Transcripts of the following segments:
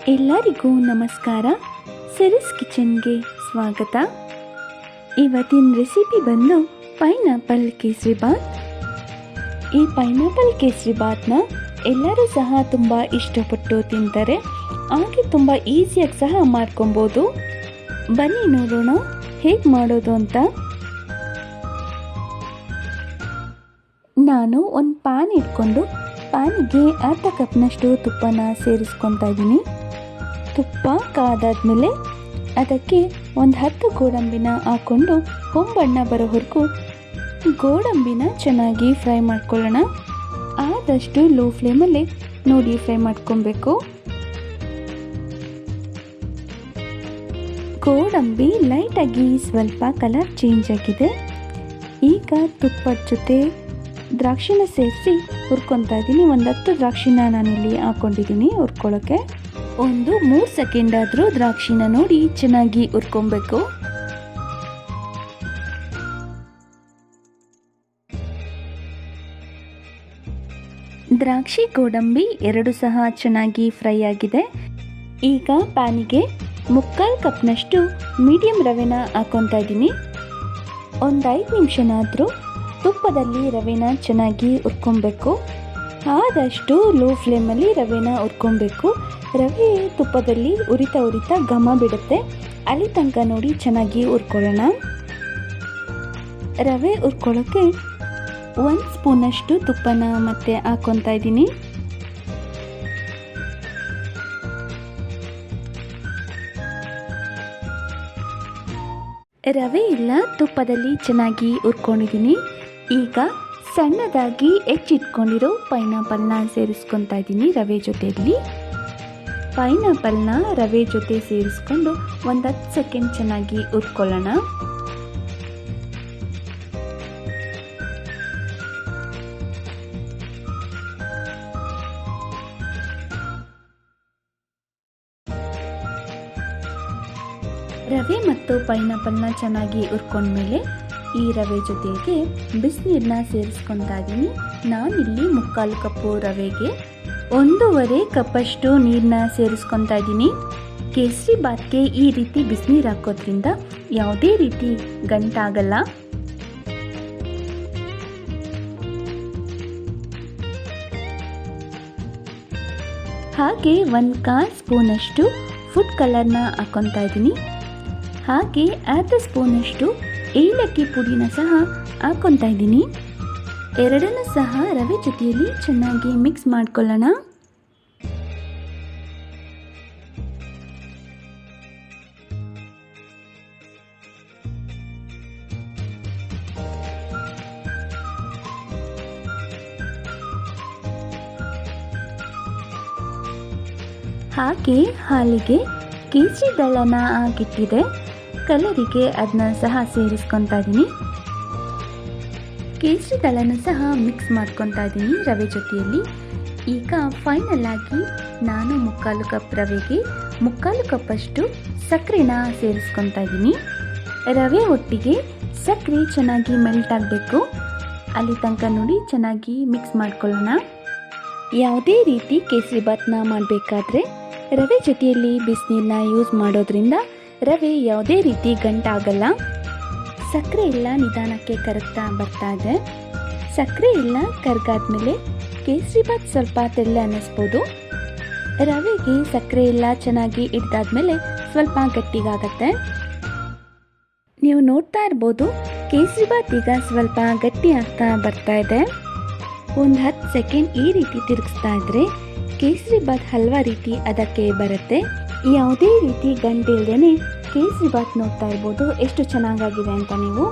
ಎಲ್ಲರಿಗೂ ನಮಸ್ಕಾರ. ಸೆರಿಸ್ ಕಿಚನ್ಗೆ ಸ್ವಾಗತ. ಇವತ್ತಿನ ರೆಸಿಪಿ ಬಂದು ಪೈನಾಪಲ್ ಕೇಸರಿ ಬಾತ್. ಈ ಪೈನಾಪಲ್ ಕೇಸರಿ ಬಾತ್ನ ಎಲ್ಲರೂ ಸಹ ತುಂಬ ಇಷ್ಟಪಟ್ಟು ತಿಂತಾರೆ, ಹಾಗೆ ತುಂಬ ಈಸಿಯಾಗಿ ಸಹ ಮಾಡ್ಕೊಬೋದು. ಬನ್ನಿ ನೋಡೋಣ ಹೇಗೆ ಮಾಡೋದು ಅಂತ. ನಾನು ಒಂದು ಪ್ಯಾನ್ ಇಟ್ಕೊಂಡು ಪ್ಯಾನಿಗೆ ಅರ್ಧ ಕಪ್ನಷ್ಟು ತುಪ್ಪನ ಸೇರಿಸ್ಕೊತಾ ಇದ್ದೀನಿ. ತುಪ್ಪ ಕಾದಾದ್ಮೇಲೆ ಅದಕ್ಕೆ ಒಂದು 10 ಗೋಡಂಬಿನ ಹಾಕ್ಕೊಂಡು ಹೊಂಬಣ್ಣ ಬರೋವರೆಗೂ ಗೋಡಂಬಿನ ಚೆನ್ನಾಗಿ ಫ್ರೈ ಮಾಡ್ಕೊಳ್ಳೋಣ. ಆದಷ್ಟು ಲೋ ಫ್ಲೇಮಲ್ಲಿ ನೋಡಿ ಫ್ರೈ ಮಾಡ್ಕೊಬೇಕು. ಗೋಡಂಬಿ ಲೈಟಾಗಿ ಸ್ವಲ್ಪ ಕಲರ್ ಚೇಂಜ್ ಆಗಿದೆ. ಈಗ ತುಪ್ಪದ ಜೊತೆ ದ್ರಾಕ್ಷಿನ ಸೇರಿಸಿ ಹುರ್ಕೊತಾ ಇದ್ದೀನಿ. ಒಂದು 10 ದ್ರಾಕ್ಷಿನ ನಾನಿಲ್ಲಿ ಹಾಕ್ಕೊಂಡಿದ್ದೀನಿ ಹುರ್ಕೊಳ್ಳೋಕ್ಕೆ. ಒಂದು 3 ಸೆಕೆಂಡ್ ಆದರೂ ದ್ರಾಕ್ಷಿನ ನೋಡಿ ಚೆನ್ನಾಗಿ ಹುರ್ಕೊಬೇಕು. ದ್ರಾಕ್ಷಿ ಗೋಡಂಬಿ ಎರಡು ಸಹ ಚೆನ್ನಾಗಿ ಫ್ರೈ ಆಗಿದೆ. ಈಗ ಪ್ಯಾನಿಗೆ 3/4 ಕಪ್ನಷ್ಟು ಮೀಡಿಯಂ ರವೆನ ಹಾಕ್ಕೊತಾ ಇದ್ದೀನಿ. ಒಂದು 5 ನಿಮಿಷನಾದರೂ ತುಪ್ಪದಲ್ಲಿ ರವೆನ ಚೆನ್ನಾಗಿ ಹುರ್ಕೊಬೇಕು. ಆದಷ್ಟು ಲೋ ಫ್ಲೇಮಲ್ಲಿ ರವೆನ ಹುರ್ಕೊಬೇಕು. ರವೆ ತುಪ್ಪದಲ್ಲಿ ಉರಿತಾ ಘಮ ಬಿಡುತ್ತೆ, ಅಲ್ಲಿ ತನಕ ನೋಡಿ ಚೆನ್ನಾಗಿ ಹುರ್ಕೊಳ್ಳೋಣ. ರವೆ ಹುರ್ಕೊಳ್ಳೋಕ್ಕೆ 1 ಸ್ಪೂನಷ್ಟು ತುಪ್ಪನ ಮತ್ತೆ ಹಾಕ್ಕೊತಾ ಇದ್ದೀನಿ. ರವೆ ಎಲ್ಲ ತುಪ್ಪದಲ್ಲಿ ಚೆನ್ನಾಗಿ ಹುರ್ಕೊಂಡಿದ್ದೀನಿ. ಈಗ ಸಣ್ಣದಾಗಿ ಹೆಚ್ಚಿಟ್ಕೊಂಡಿರೋ ಪೈನಾಪಲ್ನ ಸೇರಿಸ್ಕೊತಾ ಇದ್ದೀನಿ ರವೆ ಜೊತೆಯಲ್ಲಿ. ಪೈನಾಪಲ್ನ ರವೆ ಜೊತೆ ಸೇರಿಸ್ಕೊಂಡು ಒಂದು 10 ಸೆಕೆಂಡ್ ಚೆನ್ನಾಗಿ ಹುರ್ಕೊಳ್ಳೋಣ. ರವೆ ಮತ್ತು ಪೈನಾಪಲ್ನ ಚೆನ್ನಾಗಿ ಹುರ್ಕೊಂಡ್ಮೇಲೆ ಈ ರವೆ ಜೊತೆಗೆ ಬಿಸಿನೀರನ್ನ ಸೇರಿಸ್ಕೊತಾ ಇದ್ದೀನಿ. ನಾನಿಲ್ಲಿ 3/4 ಕಪ್ಪು ರವೆಗೆ 1.5 ಕಪ್ಪಷ್ಟು ನೀರನ್ನ ಸೇರಿಸ್ಕೊತಾ ಇದ್ದೀನಿ. ಕೇಸರಿ ಬಾತ್ಗೆ ಈ ರೀತಿ ಬಿಸಿನೀರು ಹಾಕೋದ್ರಿಂದ ಯಾವುದೇ ರೀತಿ ಗಂಟಾಗಲ್ಲ. ಹಾಗೆ 1/4 ಸ್ಪೂನಷ್ಟು ಫುಡ್ ಕಲರ್ನ ಹಾಕ್ಕೊತಾ ಇದ್ದೀನಿ. ಹಾಗೆ ಅರ್ಧ ಸ್ಪೂನಷ್ಟು ಏಲಕ್ಕಿ ಪುಡಿನ ಸಹ ಹಾಕ್ಕೊತಾ ಇದ್ದೀನಿ. ಎರಡನ್ನೂ ಸಹ ರವೆ ಜೊತೆಯಲ್ಲಿ ಚೆನ್ನಾಗಿ ಮಿಕ್ಸ್ ಮಾಡ್ಕೊಳ್ಳೋಣ. ಹಾಗೆ ಹಾಲಿಗೆ ಕೇಸರಿ ಬೇಳೆನ ಹಾಕಿಟ್ಟಿದೆ, ಕಲರಿಗೆ ಅದನ್ನ ಸಹ ಸೇರಿಸ್ಕೊತಾ ಇದ್ದೀನಿ. ಕೇಸರಿ ದಳನ ಸಹ ಮಿಕ್ಸ್ ಮಾಡ್ಕೊತಾ ಇದ್ದೀನಿ ರವೆ ಜೊತೆಯಲ್ಲಿ. ಈಗ ಫೈನಲ್ ಆಗಿ ನಾನು 3/4 ಕಪ್ ರವೆಗೆ 3/4 ಕಪ್ಪಷ್ಟು ಸಕ್ಕರೆನ ಸೇರಿಸ್ಕೊತಾ ಇದ್ದೀನಿ. ರವೆ ಒಟ್ಟಿಗೆ ಸಕ್ಕರೆ ಚೆನ್ನಾಗಿ ಮೆಲ್ಟ್ ಆಗಬೇಕು, ಅಲ್ಲಿ ತನಕ ನೋಡಿ ಚೆನ್ನಾಗಿ ಮಿಕ್ಸ್ ಮಾಡ್ಕೊಳ್ಳೋಣ. ಯಾವುದೇ ರೀತಿ ಕೇಸರಿ ಬಾತ್ನ ಮಾಡಬೇಕಾದ್ರೆ ರವೆ ಜೊತೆಯಲ್ಲಿ ಬಿಸಿನೀರನ್ನ ಯೂಸ್ ಮಾಡೋದ್ರಿಂದ ರವೆ ಯಾವುದೇ ರೀತಿ ಗಂಟಾಗಲ್ಲ. ಸಕ್ಕರೆ ಎಲ್ಲ ನಿಧಾನಕ್ಕೆ ಕರಗ್ತಾ ಬರ್ತಾ ಇದೆ. ಸಕ್ಕರೆ ಎಲ್ಲ ಕರಗಾದ್ಮೇಲೆ ಕೇಸರಿ ಬಾತ್ ಸ್ವಲ್ಪ ತೆಳ್ಳ ಅನ್ನಿಸ್ಬೋದು. ರವೆಗೆ ಸಕ್ಕರೆ ಎಲ್ಲ ಚೆನ್ನಾಗಿ ಹಿಡ್ದಾದ್ಮೇಲೆ ಸ್ವಲ್ಪ ಗಟ್ಟಿಗಾಗತ್ತೆ. ನೀವು ನೋಡ್ತಾ ಇರ್ಬೋದು ಕೇಸರಿ ಬಾತ್ ಈಗ ಸ್ವಲ್ಪ ಗಟ್ಟಿ ಆಗ್ತಾ ಬರ್ತಾ ಇದೆ. ಒಂದು 10 ಸೆಕೆಂಡ್ ಈ ರೀತಿ ತಿರುಗಿಸ್ತಾ ಇದ್ರೆ ಕೇಸರಿ ಬಾತ್ ಹಲ್ವಾ ರೀತಿ ಅದಕ್ಕೆ ಬರುತ್ತೆ. ಯಾವುದೇ ರೀತಿ ಗಂಟಿಲ್ದೇನೆ ಕೇಸರಿ ಬಾತ್ ನೋಡ್ತಾ ಇರ್ಬೋದು ಎಷ್ಟು ಚೆನ್ನಾಗಾಗಿದೆ ಅಂತ ನೀವು.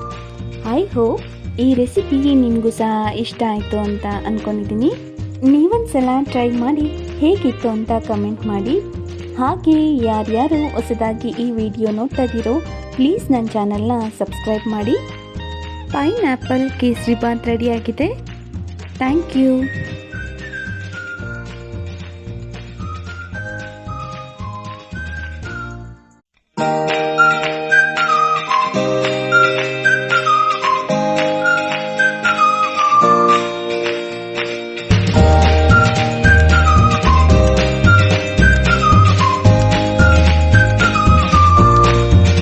ಐ ಹೋಪ್ ಈ ರೆಸಿಪಿ ನಿಮಗೂ ಸಹ ಇಷ್ಟ ಆಯಿತು ಅಂತ ಅಂದ್ಕೊಂಡಿದ್ದೀನಿ. ನೀವೊಂದ್ಸಲ ಟ್ರೈ ಮಾಡಿ ಹೇಗಿತ್ತು ಅಂತ ಕಮೆಂಟ್ ಮಾಡಿ. ಹಾಗೆ ಯಾರ್ಯಾರು ಹೊಸದಾಗಿ ಈ ವಿಡಿಯೋ ನೋಡ್ತಾ ಇದ್ದೀರೋ ಪ್ಲೀಸ್ ನನ್ನ ಚಾನಲ್ನ ಸಬ್ಸ್ಕ್ರೈಬ್ ಮಾಡಿ. ಪೈನಾಪಲ್ ಕೇಸರಿ ಬಾತ್ ರೆಡಿಯಾಗಿದೆ. Thank you.